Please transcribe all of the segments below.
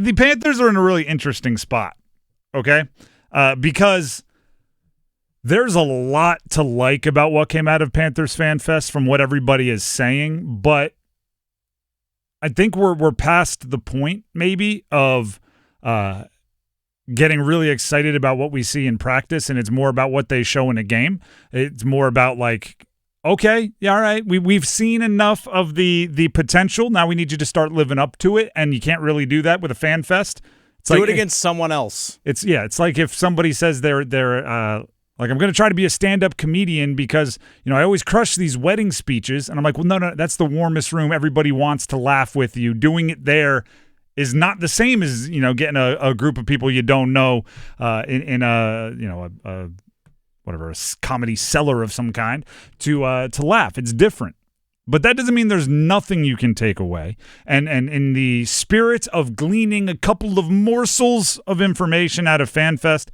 the Panthers are in a really interesting spot, okay? Because there's a lot to like about what came out of Panthers Fan Fest from what everybody is saying, but I think we're past the point maybe of getting really excited about what we see in practice, and it's more about what they show in a game. It's more about like, okay, yeah, all right, we've seen enough of the potential. Now we need you to start living up to it, and you can't really do that with a Fan Fest. Do it against someone else. It's like if somebody says they're like, I'm going to try to be a stand-up comedian because, I always crush these wedding speeches. And I'm like, well, no, that's the warmest room. Everybody wants to laugh with you. Doing it there is not the same as, getting a group of people you don't know in a comedy cellar of some kind to laugh. It's different. But that doesn't mean there's nothing you can take away. And in the spirit of gleaning a couple of morsels of information out of FanFest,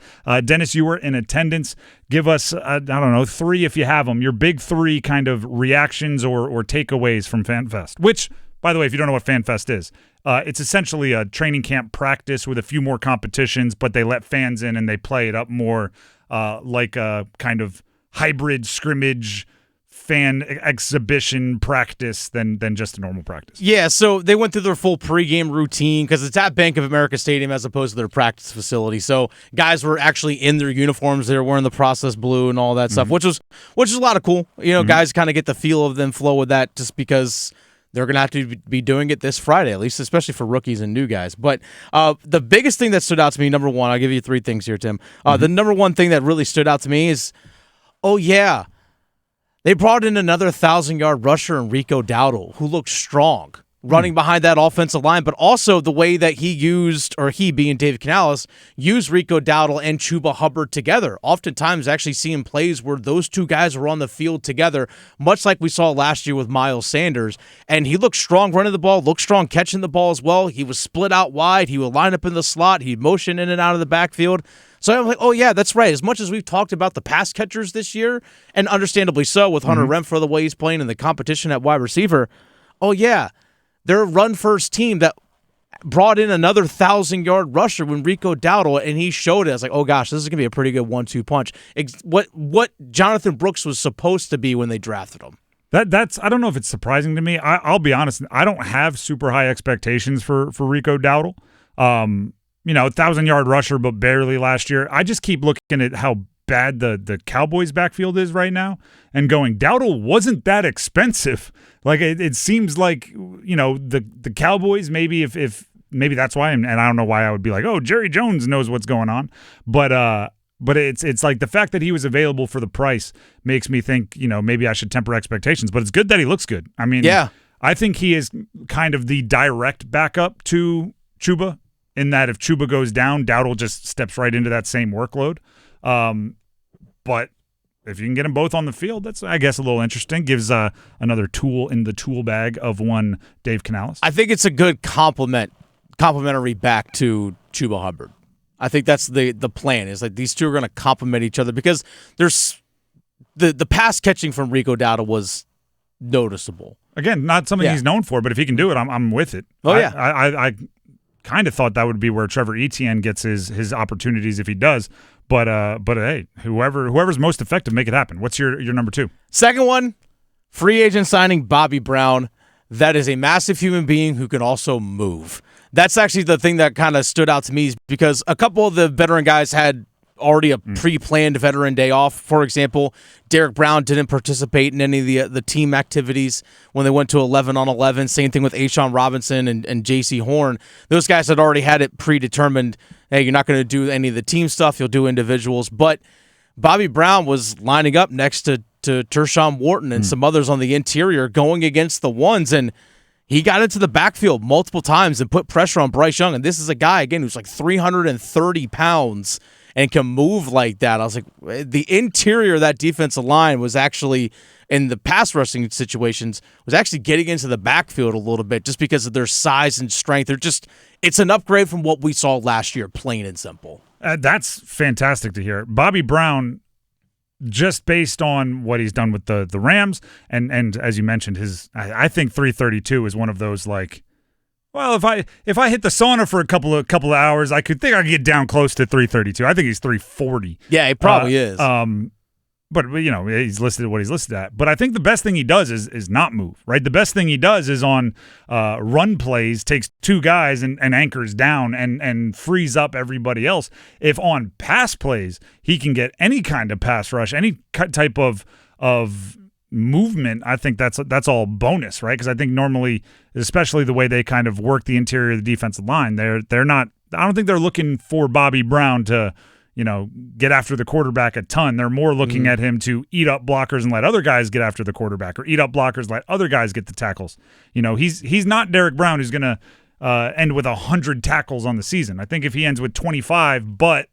Dennis, you were in attendance. Give us, 3 if you have them, your big 3 kind of reactions or takeaways from FanFest. Which, by the way, if you don't know what FanFest is, it's essentially a training camp practice with a few more competitions, but they let fans in and they play it up more like a kind of hybrid scrimmage fan exhibition practice than just a normal practice. Yeah, so they went through their full pregame routine because it's at Bank of America Stadium as opposed to their practice facility. So guys were actually in their uniforms. They were wearing the processed blue and all that stuff, which is a lot of cool. Guys kind of get the feel of them flow with that just because they're going to have to be doing it this Friday, at least, especially for rookies and new guys. But the biggest thing that stood out to me, number one, I'll give you 3 things here, Tim. The number one thing that really stood out to me is, they brought in another 1,000-yard rusher in Rico Dowdle, who looked strong, running behind that offensive line, but also the way that he being David Canales, used Rico Dowdle and Chuba Hubbard together. Oftentimes actually seeing plays where those 2 guys were on the field together, much like we saw last year with Miles Sanders. And he looked strong running the ball, looked strong catching the ball as well. He was split out wide. He would line up in the slot. He'd motion in and out of the backfield. So I'm like, oh, yeah, that's right. As much as we've talked about the pass catchers this year, and understandably so with Hunter Renfrow, the way he's playing and the competition at wide receiver, they're a run-first team that brought in another 1,000-yard rusher when Rico Dowdle, and he showed it. I was like, oh, gosh, this is going to be a pretty good 1-2 punch. What Jonathan Brooks was supposed to be when they drafted him. That's I don't know if it's surprising to me. I'll be honest, I don't have super high expectations for Rico Dowdle. 1,000-yard rusher, but barely last year. I just keep looking at how bad the Cowboys' backfield is right now and going, Dowdle wasn't that expensive. Like, it seems like, the Cowboys, maybe if maybe that's why, and I don't know why I would be like, oh, Jerry Jones knows what's going on. But it's like the fact that he was available for the price makes me think, maybe I should temper expectations. But it's good that he looks good. I mean, yeah. I think he is kind of the direct backup to Chuba, in that if Chuba goes down, Dowdle just steps right into that same workload. But if you can get them both on the field, that's, I guess, a little interesting. Gives another tool in the tool bag of one Dave Canales. I think it's a good complimentary back to Chuba Hubbard. I think that's the plan, is like these two are going to complement each other because there's the pass catching from Rico Dowdle was noticeable. Again, not something he's known for, but if he can do it, I'm with it. Oh, yeah. I kind of thought that would be where Trevor Etienne gets his opportunities if he does. But hey, whoever's most effective, make it happen. What's your number 2? Second one, free agent signing Bobby Brown. That is a massive human being who can also move. That's actually the thing that kind of stood out to me, is because a couple of the veteran guys had already a pre-planned veteran day off. For example, Derrick Brown didn't participate in any of the team activities when they went to 11-on-11. Same thing with A'Shawn Robinson and J.C. Horn. Those guys had already had it predetermined. Hey, you're not going to do any of the team stuff. You'll do individuals. But Bobby Brown was lining up next to Tershawn Wharton and some others on the interior going against the ones, and he got into the backfield multiple times and put pressure on Bryce Young. And this is a guy, again, who's like 330 pounds and can move like that. I was like, the interior of that defensive line was actually, in the pass rushing situations, was actually getting into the backfield a little bit just because of their size and strength. It's an upgrade from what we saw last year, plain and simple. That's fantastic to hear. Bobby Brown, just based on what he's done with the Rams, and as you mentioned, I think 332 is one of those, like, Well, if I hit the sauna for a couple of hours, I could get down close to 332. I think he's 340. Yeah, he probably is. But he's listed at what he's listed at. But I think the best thing he does is not move, right? The best thing he does is on run plays, takes two guys and anchors down and frees up everybody else. If on pass plays, he can get any kind of pass rush, any type of movement, I think that's all bonus, right? Because I think normally, especially the way they kind of work the interior of the defensive line, they're not. I don't think they're looking for Bobby Brown to get after the quarterback a ton. They're more looking at him to eat up blockers and let other guys get after the quarterback, or eat up blockers, let other guys get the tackles. He's not Derrick Brown, who's going to end with 100 tackles on the season. I think if he ends with 25, but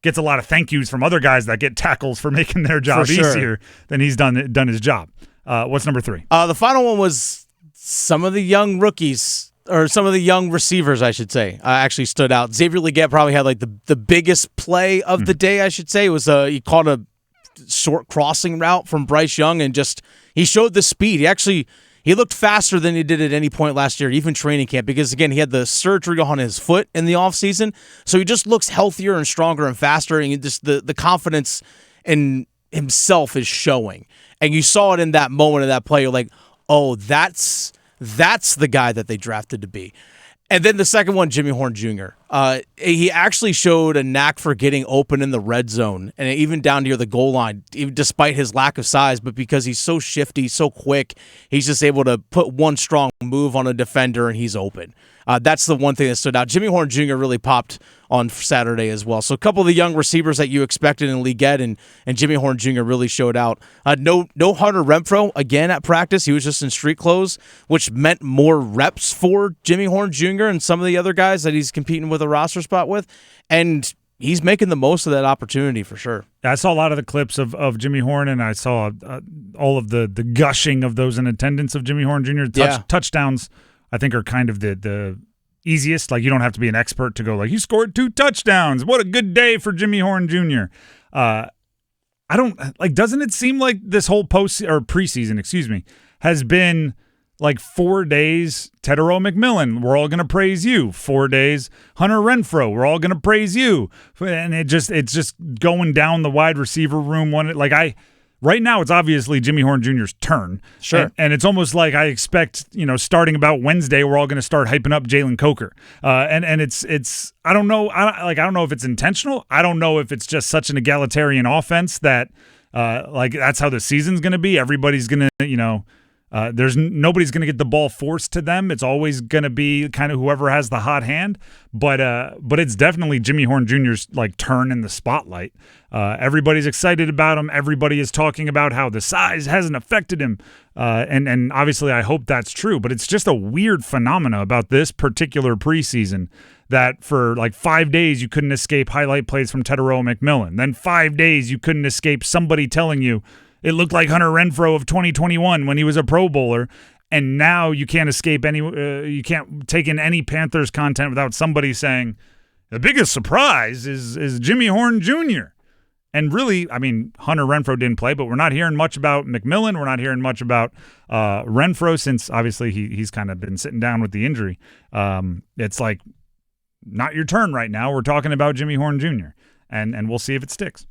gets a lot of thank yous from other guys that get tackles for making their job easier, then he's done his job. What's number 3? The final one was some of the young rookies, or some of the young receivers, I should say, actually stood out. Xavier Legette probably had like the biggest play of the day, I should say. It was he caught a short crossing route from Bryce Young, and he showed the speed. He looked faster than he did at any point last year, even training camp, because, again, he had the surgery on his foot in the offseason. So he just looks healthier and stronger and faster, and just the confidence in himself is showing. And you saw it in that moment of that play. You're like, oh, that's the guy that they drafted to be. And then the second one, Jimmy Horn Jr. He actually showed a knack for getting open in the red zone, and even down near the goal line, even despite his lack of size. But because he's so shifty, so quick, he's just able to put one strong move on a defender, and he's open. That's the one thing that stood out. Jimmy Horn Jr. really popped on Saturday as well. So a couple of the young receivers that you expected in Legette and Jimmy Horn Jr. really showed out. No Hunter Renfrow again at practice. He was just in street clothes, which meant more reps for Jimmy Horn Jr. and some of the other guys that he's competing with a roster spot with. And he's making the most of that opportunity for sure. I saw a lot of the clips of Jimmy Horn, and I saw all of the gushing of those in attendance of Jimmy Horn Jr. Touchdowns, I think, are kind of the easiest. Like, you don't have to be an expert to go like, he scored 2 touchdowns. What a good day for Jimmy Horn Jr. Doesn't it seem like this whole preseason, has been like 4 days, Tedero McMillan, we're all going to praise you. 4 days, Hunter Renfrow, we're all going to praise you. And it's just going down the wide receiver room. Right now, it's obviously Jimmy Horn Jr.'s turn. Sure. And it's almost like I expect, starting about Wednesday, we're all going to start hyping up Jalen Coker. And it's I don't know. I don't know if it's intentional. I don't know if it's just such an egalitarian offense that that's how the season's going to be. Everybody's going to, nobody's going to get the ball forced to them. It's always going to be kind of whoever has the hot hand. But it's definitely Jimmy Horn Jr.'s turn in the spotlight. Everybody's excited about him. Everybody is talking about how the size hasn't affected him. And obviously I hope that's true. But it's just a weird phenomena about this particular preseason that for 5 days you couldn't escape highlight plays from Tedero McMillan. Then 5 days you couldn't escape somebody telling you it looked like Hunter Renfrow of 2021 when he was a Pro Bowler, and now you can't escape you can't take in any Panthers content without somebody saying the biggest surprise is Jimmy Horn Jr. And really, Hunter Renfrow didn't play, but we're not hearing much about McMillan. We're not hearing much about Renfrow since obviously he's kind of been sitting down with the injury. It's like not your turn right now. We're talking about Jimmy Horn Jr. and we'll see if it sticks.